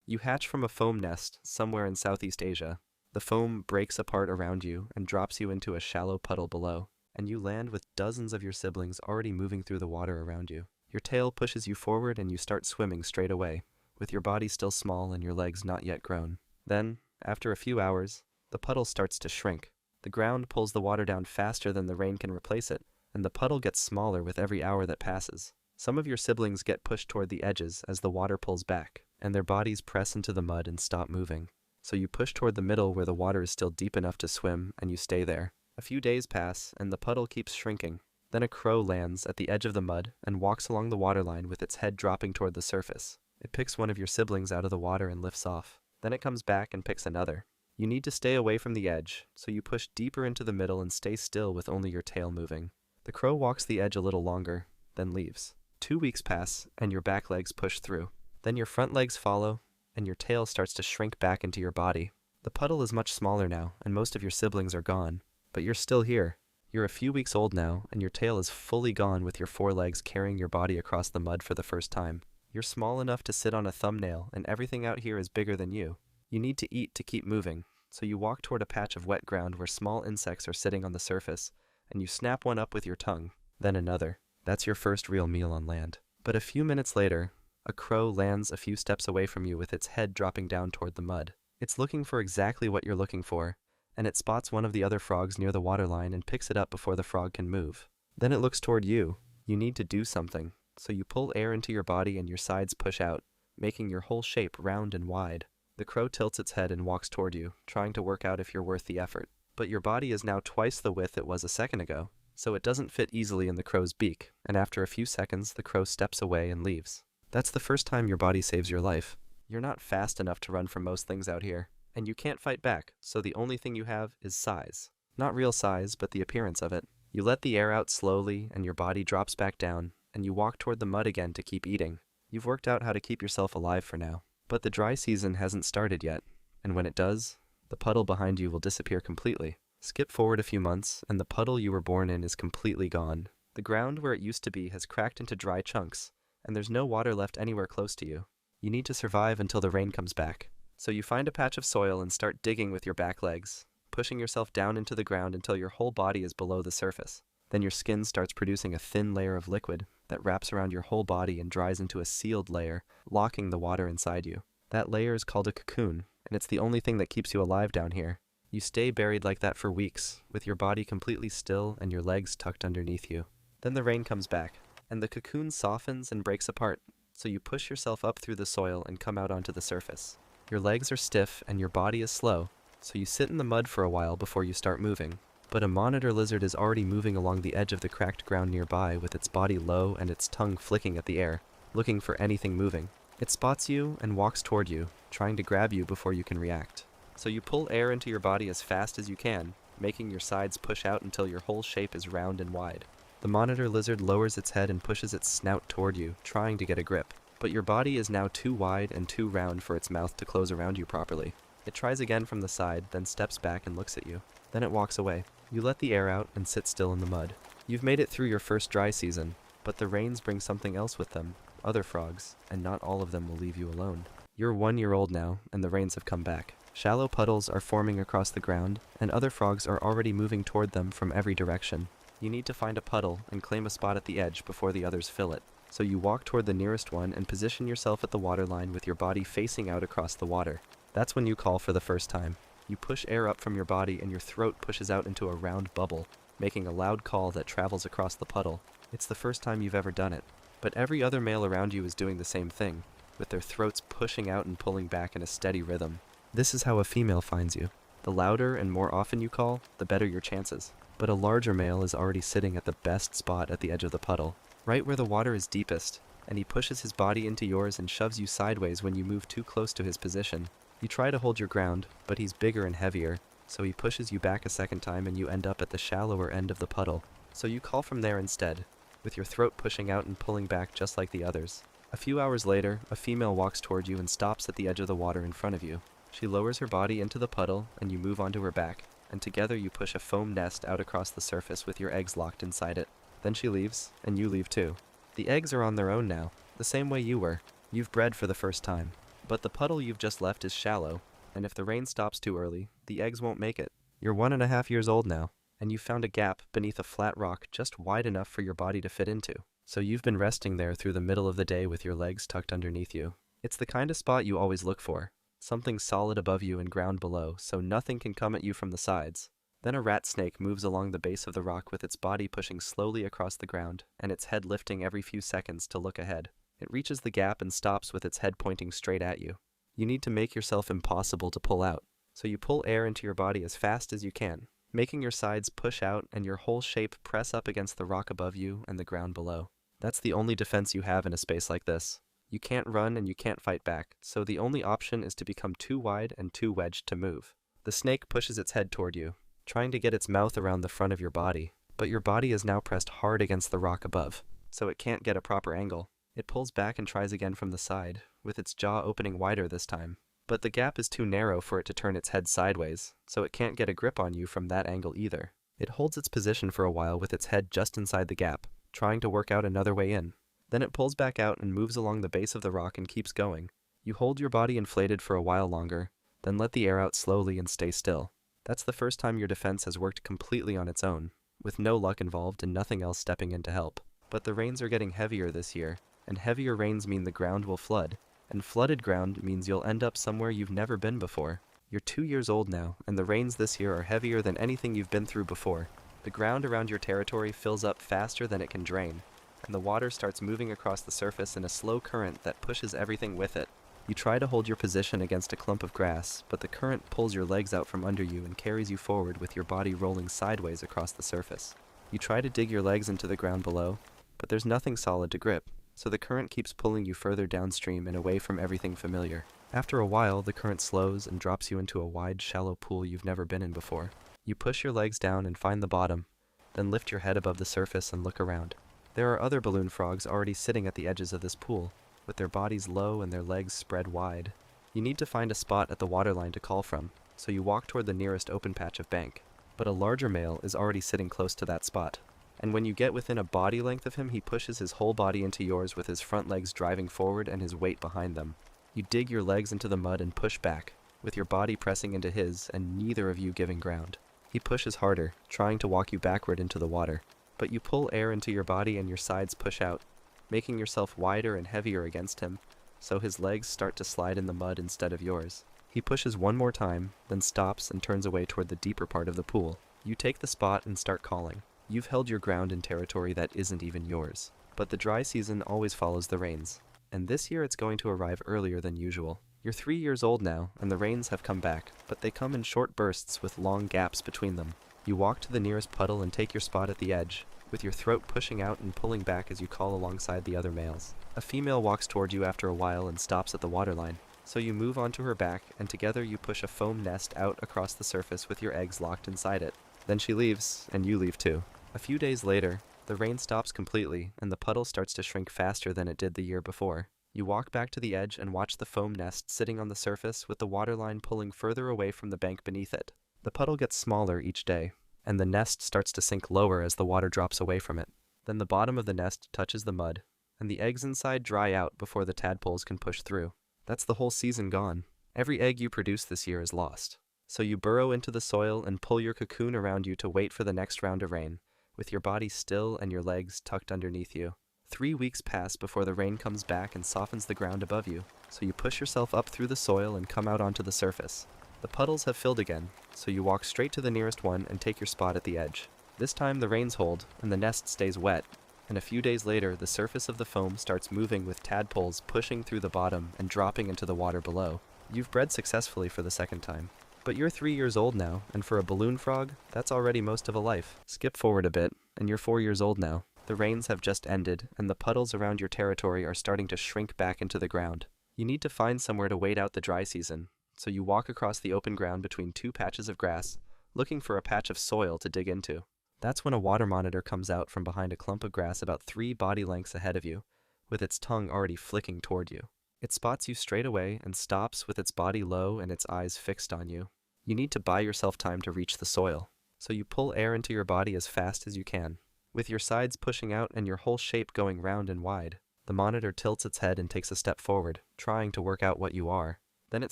You hatch from a foam nest somewhere in Southeast Asia. The foam breaks apart around you and drops you into a shallow puddle below, and you land with dozens of your siblings already moving through the water around you. Your tail pushes you forward and you start swimming straight away, with your body still small and your legs not yet grown. Then, after a few hours, the puddle starts to shrink. The ground pulls the water down faster than the rain can replace it, and the puddle gets smaller with every hour that passes. Some of your siblings get pushed toward the edges as the water pulls back, and their bodies press into the mud and stop moving. So you push toward the middle where the water is still deep enough to swim, and you stay there. A few days pass, and the puddle keeps shrinking. Then a crow lands at the edge of the mud and walks along the waterline with its head dropping toward the surface. It picks one of your siblings out of the water and lifts off. Then it comes back and picks another. You need to stay away from the edge, so you push deeper into the middle and stay still with only your tail moving. The crow walks the edge a little longer, then leaves. 2 weeks pass, and your back legs push through. Then your front legs follow, and your tail starts to shrink back into your body. The puddle is much smaller now, and most of your siblings are gone. But you're still here. You're a few weeks old now, and your tail is fully gone with your 4 legs carrying your body across the mud for the first time. You're small enough to sit on a thumbnail, and everything out here is bigger than you. You need to eat to keep moving, so you walk toward a patch of wet ground where small insects are sitting on the surface, and you snap one up with your tongue, then another. That's your first real meal on land. But a few minutes later, a crow lands a few steps away from you with its head dropping down toward the mud. It's looking for exactly what you're looking for, and it spots one of the other frogs near the waterline and picks it up before the frog can move. Then it looks toward you. You need to do something, so you pull air into your body and your sides push out, making your whole shape round and wide. The crow tilts its head and walks toward you, trying to work out if you're worth the effort. But your body is now twice the width it was a second ago, so it doesn't fit easily in the crow's beak, and after a few seconds the crow steps away and leaves. That's the first time your body saves your life. You're not fast enough to run from most things out here, and you can't fight back, so the only thing you have is size. Not real size, but the appearance of it. You let the air out slowly, and your body drops back down, and you walk toward the mud again to keep eating. You've worked out how to keep yourself alive for now. But the dry season hasn't started yet, and when it does, the puddle behind you will disappear completely. Skip forward a few months, and the puddle you were born in is completely gone. The ground where it used to be has cracked into dry chunks, and there's no water left anywhere close to you. You need to survive until the rain comes back. So you find a patch of soil and start digging with your back legs, pushing yourself down into the ground until your whole body is below the surface. Then your skin starts producing a thin layer of liquid that wraps around your whole body and dries into a sealed layer, locking the water inside you. That layer is called a cocoon, and it's the only thing that keeps you alive down here. You stay buried like that for weeks, with your body completely still and your legs tucked underneath you. Then the rain comes back, and the cocoon softens and breaks apart, so you push yourself up through the soil and come out onto the surface. Your legs are stiff and your body is slow, so you sit in the mud for a while before you start moving. But a monitor lizard is already moving along the edge of the cracked ground nearby with its body low and its tongue flicking at the air, looking for anything moving. It spots you and walks toward you, trying to grab you before you can react. So you pull air into your body as fast as you can, making your sides push out until your whole shape is round and wide. The monitor lizard lowers its head and pushes its snout toward you, trying to get a grip. But your body is now too wide and too round for its mouth to close around you properly. It tries again from the side, then steps back and looks at you. Then it walks away. You let the air out and sit still in the mud. You've made it through your first dry season, but the rains bring something else with them, other frogs, and not all of them will leave you alone. You're 1 year old now, and the rains have come back. Shallow puddles are forming across the ground, and other frogs are already moving toward them from every direction. You need to find a puddle and claim a spot at the edge before the others fill it. So you walk toward the nearest one and position yourself at the waterline with your body facing out across the water. That's when you call for the first time. You push air up from your body and your throat pushes out into a round bubble, making a loud call that travels across the puddle. It's the first time you've ever done it. But every other male around you is doing the same thing, with their throats pushing out and pulling back in a steady rhythm. This is how a female finds you. The louder and more often you call, the better your chances. But a larger male is already sitting at the best spot at the edge of the puddle, right where the water is deepest, and he pushes his body into yours and shoves you sideways when you move too close to his position. You try to hold your ground, but he's bigger and heavier, so he pushes you back a second time and you end up at the shallower end of the puddle. So you call from there instead, with your throat pushing out and pulling back just like the others. A few hours later, a female walks toward you and stops at the edge of the water in front of you. She lowers her body into the puddle and you move onto her back, and together you push a foam nest out across the surface with your eggs locked inside it. Then she leaves, and you leave too. The eggs are on their own now, the same way you were. You've bred for the first time. But the puddle you've just left is shallow, and if the rain stops too early, the eggs won't make it. You're 1.5 years old now, and you've found a gap beneath a flat rock just wide enough for your body to fit into. So you've been resting there through the middle of the day with your legs tucked underneath you. It's the kind of spot you always look for. Something solid above you and ground below, so nothing can come at you from the sides. Then a rat snake moves along the base of the rock with its body pushing slowly across the ground, and its head lifting every few seconds to look ahead. It reaches the gap and stops with its head pointing straight at you. You need to make yourself impossible to pull out, so you pull air into your body as fast as you can, making your sides push out and your whole shape press up against the rock above you and the ground below. That's the only defense you have in a space like this. You can't run and you can't fight back, so the only option is to become too wide and too wedged to move. The snake pushes its head toward you, trying to get its mouth around the front of your body, but your body is now pressed hard against the rock above, so it can't get a proper angle. It pulls back and tries again from the side, with its jaw opening wider this time. But the gap is too narrow for it to turn its head sideways, so it can't get a grip on you from that angle either. It holds its position for a while with its head just inside the gap, trying to work out another way in. Then it pulls back out and moves along the base of the rock and keeps going. You hold your body inflated for a while longer, then let the air out slowly and stay still. That's the first time your defense has worked completely on its own, with no luck involved and nothing else stepping in to help. But the rains are getting heavier this year, and heavier rains mean the ground will flood, and flooded ground means you'll end up somewhere you've never been before. You're 2 years old now, and the rains this year are heavier than anything you've been through before. The ground around your territory fills up faster than it can drain, and the water starts moving across the surface in a slow current that pushes everything with it. You try to hold your position against a clump of grass, but the current pulls your legs out from under you and carries you forward with your body rolling sideways across the surface. You try to dig your legs into the ground below, but there's nothing solid to grip, so the current keeps pulling you further downstream and away from everything familiar. After a while, the current slows and drops you into a wide, shallow pool you've never been in before. You push your legs down and find the bottom, then lift your head above the surface and look around. There are other balloon frogs already sitting at the edges of this pool, with their bodies low and their legs spread wide. You need to find a spot at the waterline to call from, so you walk toward the nearest open patch of bank. But a larger male is already sitting close to that spot, and when you get within a body length of him, he pushes his whole body into yours with his front legs driving forward and his weight behind them. You dig your legs into the mud and push back, with your body pressing into his and neither of you giving ground. He pushes harder, trying to walk you backward into the water, but you pull air into your body and your sides push out, making yourself wider and heavier against him, so his legs start to slide in the mud instead of yours. He pushes one more time, then stops and turns away toward the deeper part of the pool. You take the spot and start calling. You've held your ground in territory that isn't even yours. But the dry season always follows the rains, and this year it's going to arrive earlier than usual. You're 3 years old now, and the rains have come back, but they come in short bursts with long gaps between them. You walk to the nearest puddle and take your spot at the edge, with your throat pushing out and pulling back as you call alongside the other males. A female walks toward you after a while and stops at the waterline, so you move onto her back, and together you push a foam nest out across the surface with your eggs locked inside it. Then she leaves, and you leave too. A few days later, the rain stops completely, and the puddle starts to shrink faster than it did the year before. You walk back to the edge and watch the foam nest sitting on the surface with the waterline pulling further away from the bank beneath it. The puddle gets smaller each day, and the nest starts to sink lower as the water drops away from it. Then the bottom of the nest touches the mud, and the eggs inside dry out before the tadpoles can push through. That's the whole season gone. Every egg you produce this year is lost. So you burrow into the soil and pull your cocoon around you to wait for the next round of rain, with your body still and your legs tucked underneath you. 3 weeks pass before the rain comes back and softens the ground above you, so you push yourself up through the soil and come out onto the surface. The puddles have filled again, so you walk straight to the nearest one and take your spot at the edge. This time the rains hold, and the nest stays wet, and a few days later the surface of the foam starts moving with tadpoles pushing through the bottom and dropping into the water below. You've bred successfully for the second time. But you're 3 years old now, and for a balloon frog, that's already most of a life. Skip forward a bit, and you're 4 years old now. The rains have just ended, and the puddles around your territory are starting to shrink back into the ground. You need to find somewhere to wait out the dry season, so you walk across the open ground between 2 patches of grass, looking for a patch of soil to dig into. That's when a water monitor comes out from behind a clump of grass about 3 body lengths ahead of you, with its tongue already flicking toward you. It spots you straight away and stops with its body low and its eyes fixed on you. You need to buy yourself time to reach the soil, so you pull air into your body as fast as you can, with your sides pushing out and your whole shape going round and wide. The monitor tilts its head and takes a step forward, trying to work out what you are. Then it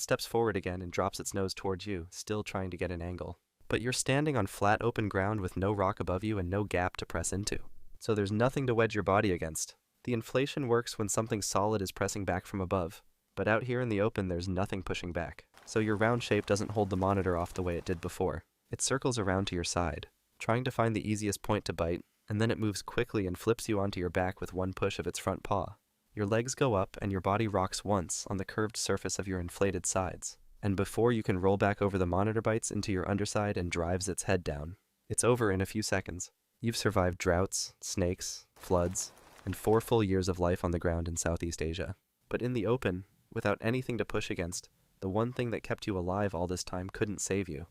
steps forward again and drops its nose towards you, still trying to get an angle. But you're standing on flat open ground with no rock above you and no gap to press into. So there's nothing to wedge your body against. The inflation works when something solid is pressing back from above. But out here in the open, there's nothing pushing back. So your round shape doesn't hold the monitor off the way it did before. It circles around to your side, trying to find the easiest point to bite, and then it moves quickly and flips you onto your back with one push of its front paw. Your legs go up and your body rocks once on the curved surface of your inflated sides. And before you can roll back over, the monitor bites into your underside and drives its head down. It's over in a few seconds. You've survived droughts, snakes, floods, and 4 full years of life on the ground in Southeast Asia. But in the open, without anything to push against, the one thing that kept you alive all this time couldn't save you.